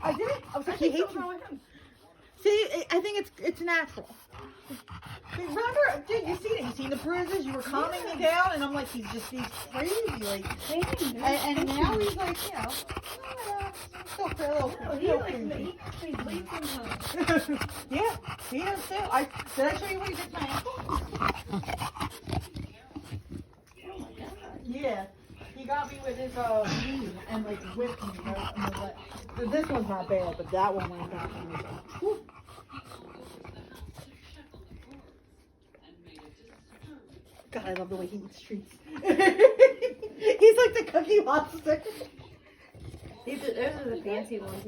I did it. I was like, he hates me. See, I think it's natural. Remember, dude, you seen it. You seen the bruises. You were calming me down, and I'm like, he's crazy, like. And now he's like, you know, still crazy. Yeah, he does too. Did I show you when he bit my ankle? Yeah, he got me with his knee and like whipped me. This one's not bad, but that one went back to me. Whew. God, I love the way he eats treats. He's like the Cookie Monster. Those are the fancy ones.